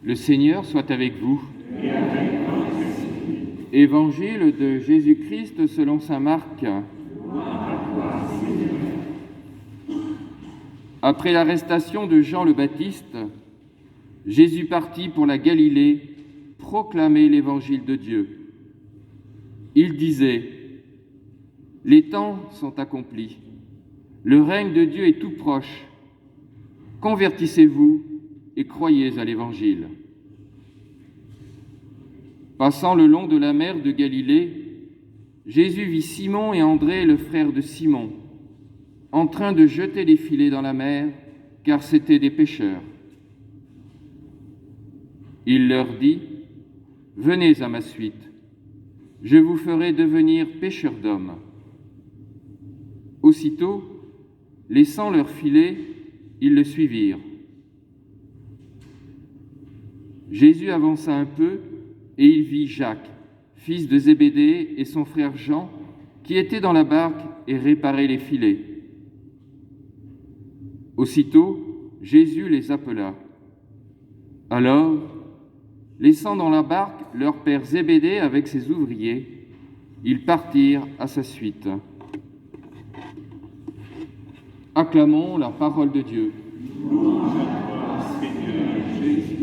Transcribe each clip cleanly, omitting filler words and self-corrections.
Le Seigneur soit avec vous. Évangile de Jésus-Christ selon saint Marc. Après l'arrestation de Jean le Baptiste, Jésus partit pour la Galilée proclamer l'évangile de Dieu. Il disait : les temps sont accomplis, le règne de Dieu est tout proche. Convertissez-vous et croyez à l'évangile. Passant le long de la mer de Galilée, Jésus vit Simon et André, le frère de Simon, en train de jeter des filets dans la mer, car c'étaient des pêcheurs. Il leur dit : venez à ma suite, je vous ferai devenir pêcheurs d'hommes. Aussitôt, laissant leurs filets, ils le suivirent. Jésus avança un peu et il vit Jacques, fils de Zébédée, et son frère Jean, qui étaient dans la barque et réparaient les filets. Aussitôt, Jésus les appela. Alors, laissant dans la barque leur père Zébédée avec ses ouvriers, ils partirent à sa suite. Acclamons la parole de Dieu. Louange à toi, Seigneur Jésus.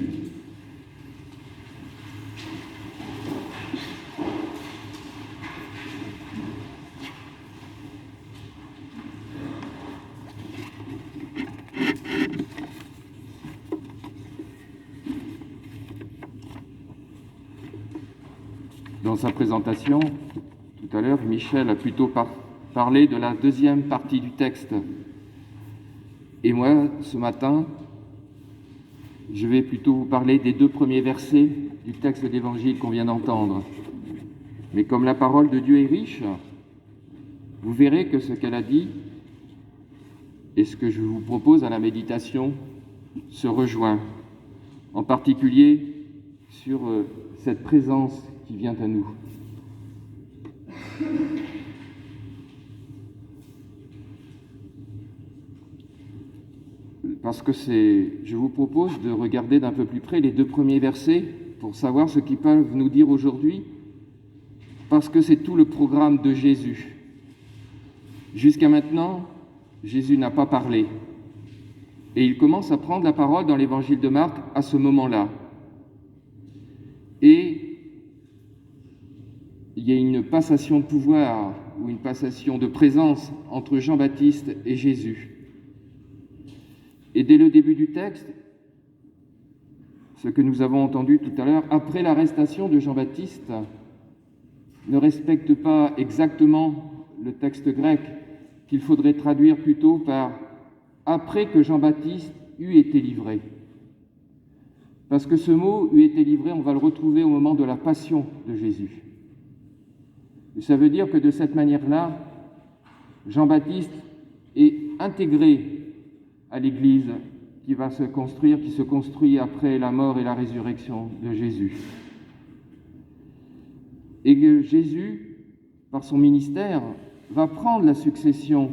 Dans sa présentation, tout à l'heure, Michel a plutôt parlé de la deuxième partie du texte. Et moi, ce matin, je vais plutôt vous parler des deux premiers versets du texte d'Évangile qu'on vient d'entendre. Mais comme la parole de Dieu est riche, vous verrez que ce qu'elle a dit et ce que je vous propose à la méditation se rejoint, en particulier sur cette présence qui vient à nous. Parce que je vous propose de regarder d'un peu plus près les deux premiers versets pour savoir ce qu'ils peuvent nous dire aujourd'hui, parce que c'est tout le programme de Jésus. Jusqu'à maintenant, Jésus n'a pas parlé. Et il commence à prendre la parole dans l'évangile de Marc à ce moment-là. Et il y a une passation de pouvoir ou une passation de présence entre Jean-Baptiste et Jésus. Et dès le début du texte, ce que nous avons entendu tout à l'heure, après l'arrestation de Jean-Baptiste, ne respecte pas exactement le texte grec, qu'il faudrait traduire plutôt par « après que Jean-Baptiste eut été livré ». Parce que ce mot « eut été livré », on va le retrouver au moment de la passion de Jésus. Et ça veut dire que de cette manière-là, Jean-Baptiste est intégré à l'Église qui se construit après la mort et la résurrection de Jésus. Et que Jésus, par son ministère, va prendre la succession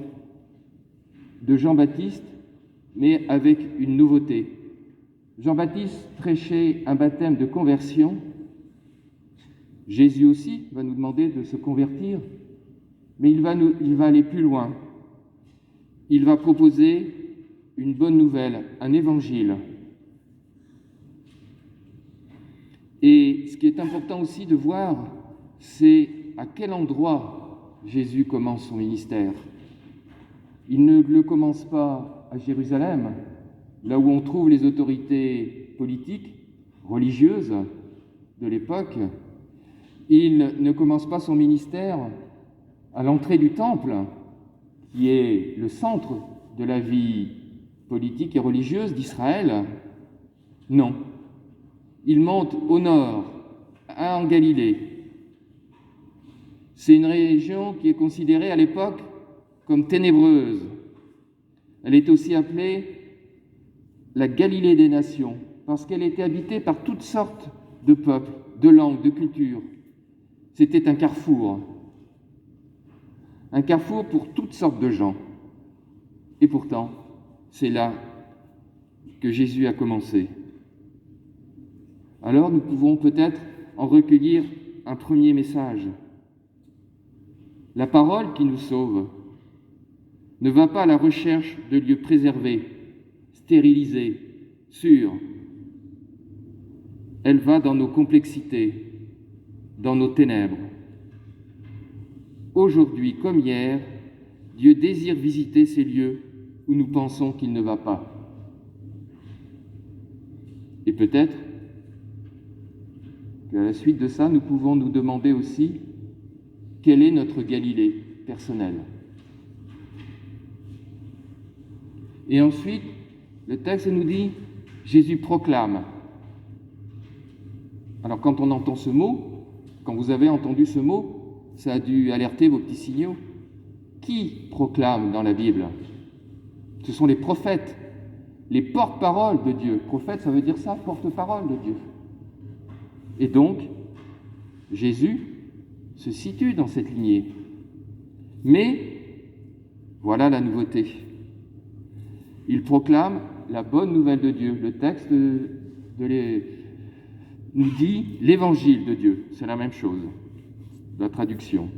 de Jean-Baptiste, mais avec une nouveauté. Jean-Baptiste prêchait un baptême de conversion. Jésus aussi va nous demander de se convertir, mais il va aller plus loin. Il va proposer une bonne nouvelle, un évangile. Et ce qui est important aussi de voir, c'est à quel endroit Jésus commence son ministère. Il ne le commence pas à Jérusalem, là où on trouve les autorités politiques, religieuses de l'époque. Il ne commence pas son ministère à l'entrée du temple, qui est le centre de la vie politique et religieuse d'Israël. Non. Il monte au nord, en Galilée. C'est une région qui est considérée à l'époque comme ténébreuse. Elle est aussi appelée la Galilée des nations, parce qu'elle était habitée par toutes sortes de peuples, de langues, de cultures. C'était un carrefour pour toutes sortes de gens. Et pourtant, c'est là que Jésus a commencé. alors nous pouvons peut-être en recueillir un premier message. La parole qui nous sauve ne va pas à la recherche de lieux préservés, stérilisés, sûrs. Elle va dans nos complexités, dans nos ténèbres. Aujourd'hui comme hier, Dieu désire visiter ces lieux où nous pensons qu'il ne va pas. Et peut-être qu'à la suite de ça, nous pouvons nous demander aussi quelle est notre Galilée personnelle. Et ensuite, le texte nous dit « Jésus proclame ». Alors quand on entend ce mot, quand vous avez entendu ce mot, ça a dû alerter vos petits signaux. Qui proclame dans la Bible? Ce sont les prophètes, les porte-paroles de Dieu. Prophète, ça veut dire ça, porte-parole de Dieu. Et donc, Jésus se situe dans cette lignée. Mais, voilà la nouveauté. Il proclame la bonne nouvelle de Dieu. Le texte nous dit l'évangile de Dieu. C'est la même chose, la traduction.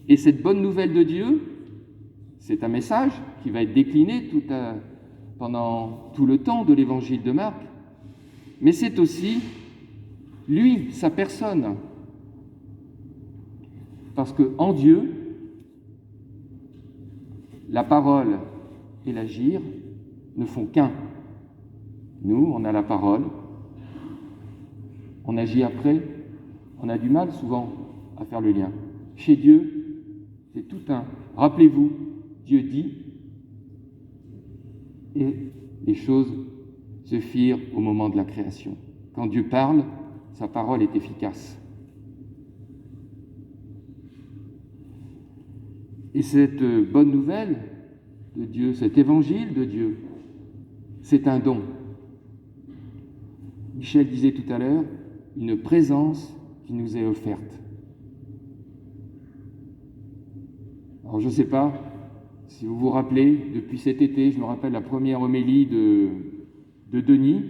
Et cette bonne nouvelle de Dieu, c'est un message qui va être décliné pendant tout le temps de l'évangile de Marc, mais c'est aussi lui, sa personne. Parce qu'en Dieu, la parole et l'agir ne font qu'un. Nous, on a la parole, on agit après, on a du mal souvent à faire le lien. Chez Dieu, c'est tout un. Rappelez-vous, Dieu dit, et les choses se firent au moment de la création. Quand Dieu parle, sa parole est efficace. Et cette bonne nouvelle de Dieu, cet évangile de Dieu, c'est un don. Michel disait tout à l'heure, une présence qui nous est offerte. Alors je ne sais pas si vous vous rappelez, depuis cet été, je me rappelle la première homélie de Denis,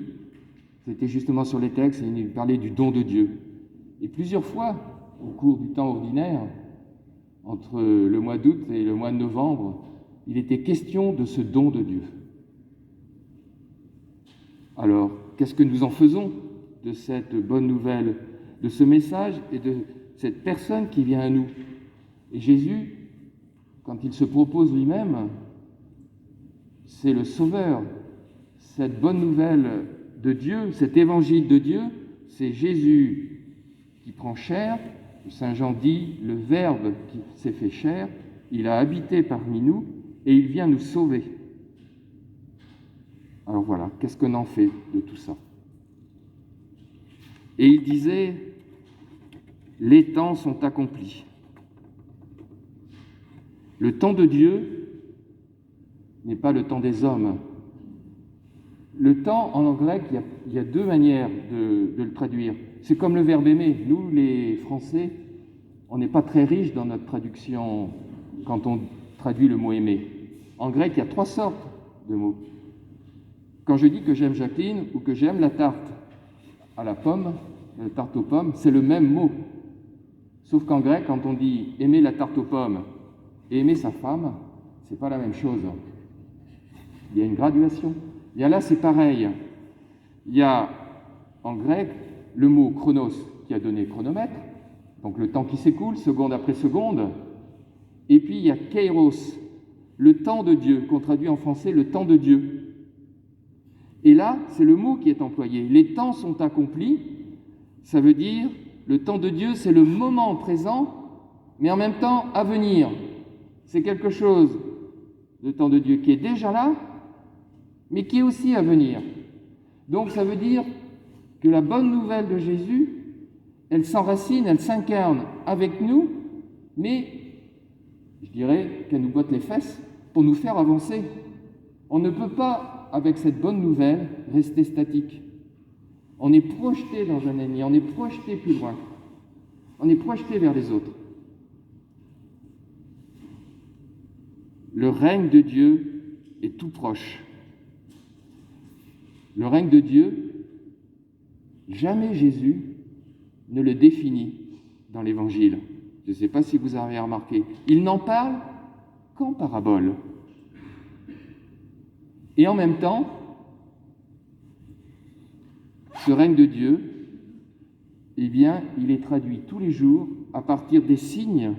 c'était justement sur les textes, et il parlait du don de Dieu. Et plusieurs fois, au cours du temps ordinaire, entre le mois d'août et le mois de novembre, il était question de ce don de Dieu. Alors, qu'est-ce que nous en faisons de cette bonne nouvelle, de ce message et de cette personne qui vient à nous? Et Jésus, quand il se propose lui-même, c'est le Sauveur. Cette bonne nouvelle de Dieu, cet évangile de Dieu, c'est Jésus qui prend chair. Saint Jean dit, le Verbe qui s'est fait chair, il a habité parmi nous et il vient nous sauver. Alors voilà, qu'est-ce qu'on en fait de tout ça? Et il disait, les temps sont accomplis. Le temps de Dieu n'est pas le temps des hommes. Le temps, en grec, il y a deux manières de le traduire. C'est comme le verbe aimer. Nous, les Français, on n'est pas très riches dans notre traduction quand on traduit le mot aimer. En grec, il y a 3 sortes de mots. Quand je dis que j'aime Jacqueline ou que j'aime la tarte à la pomme, la tarte aux pommes, c'est le même mot. Sauf qu'en grec, quand on dit aimer la tarte aux pommes et aimer sa femme, c'est pas la même chose. Il y a une graduation. Il y a là, c'est pareil. Il y a en grec le mot chronos qui a donné chronomètre, donc le temps qui s'écoule, seconde après seconde. Et puis il y a kairos, le temps de Dieu, qu'on traduit en français le temps de Dieu. Et là, c'est le mot qui est employé. Les temps sont accomplis, ça veut dire le temps de Dieu, c'est le moment présent, mais en même temps à venir. C'est quelque chose, le temps de Dieu, qui est déjà là, mais qui est aussi à venir. Donc ça veut dire que la bonne nouvelle de Jésus, elle s'enracine, elle s'incarne avec nous, mais je dirais qu'elle nous botte les fesses pour nous faire avancer. On ne peut pas, avec cette bonne nouvelle, rester statique. On est projeté dans un ennemi, on est projeté plus loin, on est projeté vers les autres. Le règne de Dieu est tout proche. Le règne de Dieu, jamais Jésus ne le définit dans l'Évangile. Je ne sais pas si vous avez remarqué. Il n'en parle qu'en parabole. Et en même temps, ce règne de Dieu, eh bien, il est traduit tous les jours à partir des signes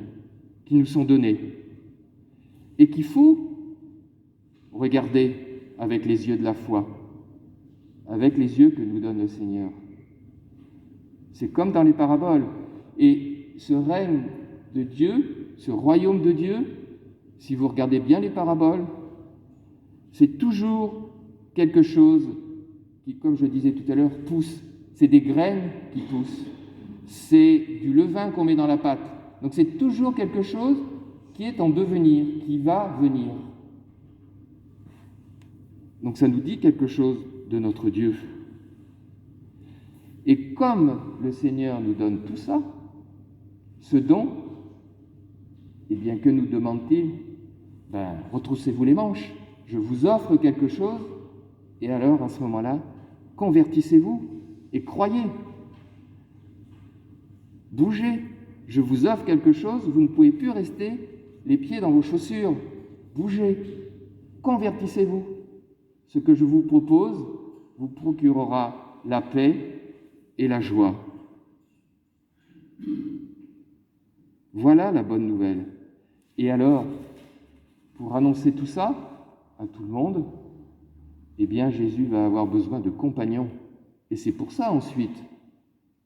qui nous sont donnés et qu'il faut regarder avec les yeux de la foi, avec les yeux que nous donne le Seigneur. C'est comme dans les paraboles. Et ce règne de Dieu, ce royaume de Dieu, si vous regardez bien les paraboles, c'est toujours quelque chose qui, comme je disais tout à l'heure, pousse. C'est des graines qui poussent. C'est du levain qu'on met dans la pâte. Donc c'est toujours quelque chose qui est en devenir, qui va venir. Donc ça nous dit quelque chose de notre Dieu. Et comme le Seigneur nous donne tout ça, ce don, eh bien que nous demande-t-il ? Retroussez-vous les manches, je vous offre quelque chose, et alors à ce moment-là, convertissez-vous et croyez. Bougez, je vous offre quelque chose, vous ne pouvez plus rester les pieds dans vos chaussures. Bougez, convertissez-vous. Ce que je vous propose vous procurera la paix et la joie. Voilà la bonne nouvelle. Et alors, pour annoncer tout ça à tout le monde, eh bien Jésus va avoir besoin de compagnons. Et c'est pour ça ensuite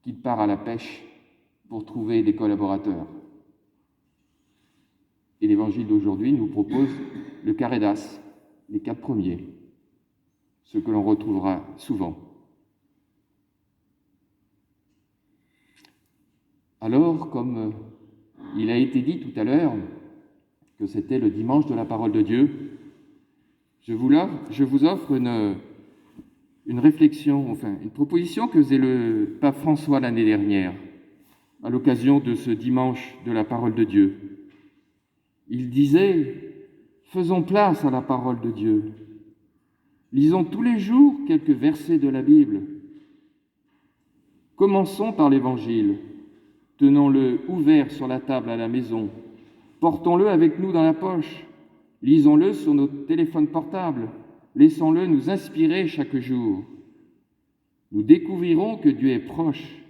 qu'il part à la pêche pour trouver des collaborateurs. Et l'évangile d'aujourd'hui nous propose le Carédas, les 4 premiers, ce que l'on retrouvera souvent. Alors, comme il a été dit tout à l'heure que c'était le dimanche de la parole de Dieu, je vous offre une réflexion, une proposition que faisait le pape François l'année dernière, à l'occasion de ce dimanche de la parole de Dieu. Il disait « Faisons place à la parole de Dieu. Lisons tous les jours quelques versets de la Bible. Commençons par l'Évangile. Tenons-le ouvert sur la table à la maison. Portons-le avec nous dans la poche. Lisons-le sur nos téléphones portables. Laissons-le nous inspirer chaque jour. Nous découvrirons que Dieu est proche,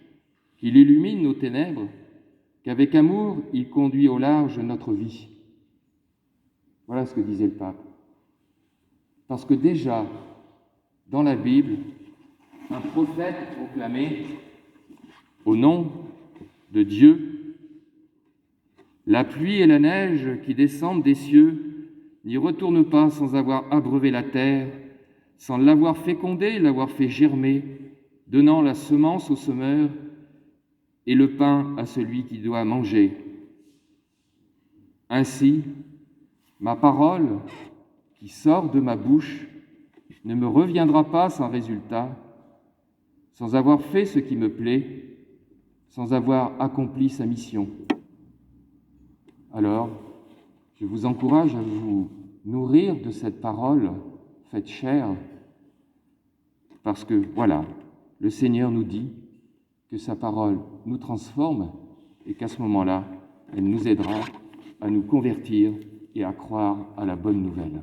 qu'il illumine nos ténèbres, qu'avec amour, il conduit au large notre vie. » Voilà ce que disait le pape. Parce que déjà, dans la Bible, un prophète proclamait au nom de Dieu, « La pluie et la neige qui descendent des cieux n'y retournent pas sans avoir abreuvé la terre, sans l'avoir fécondée, l'avoir fait germer, donnant la semence au semeur et le pain à celui qui doit manger. Ainsi, ma parole qui sort de ma bouche ne me reviendra pas sans résultat, sans avoir fait ce qui me plaît, sans avoir accompli sa mission. » Alors, je vous encourage à vous nourrir de cette parole faite chair, parce que, voilà, le Seigneur nous dit que sa parole nous transforme et qu'à ce moment-là, elle nous aidera à nous convertir et à croire à la bonne nouvelle.